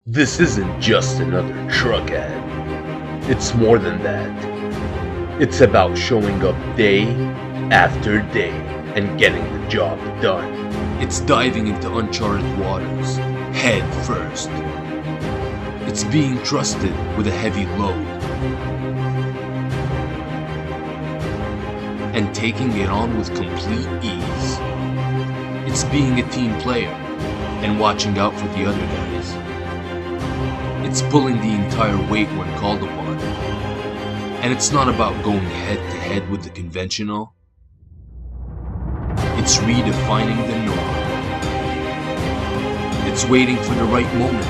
This isn't just another truck ad. It's more than that. It's about showing up day after day and getting the job done. It's diving into uncharted waters, head first. It's being trusted with a heavy load and taking it on with complete ease. It's being a team player and watching out for the other guys. It's pulling the entire weight when called upon. And it's not about going head to head with the conventional. It's redefining the norm. It's waiting for the right moment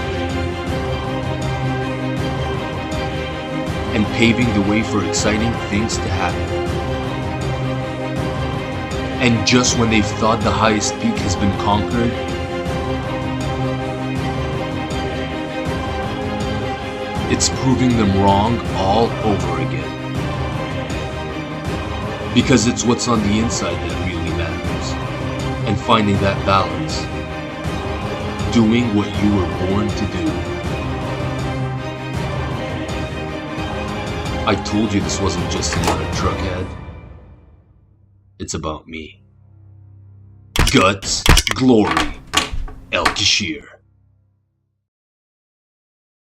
and paving the way for exciting things to happen. And just when they've thought the highest peak has been conquered, it's proving them wrong all over again. Because it's what's on the inside that really matters. And finding that balance. Doing what you were born to do. I told you this wasn't just another truck ad. It's about me. Guts, glory, El Kashir.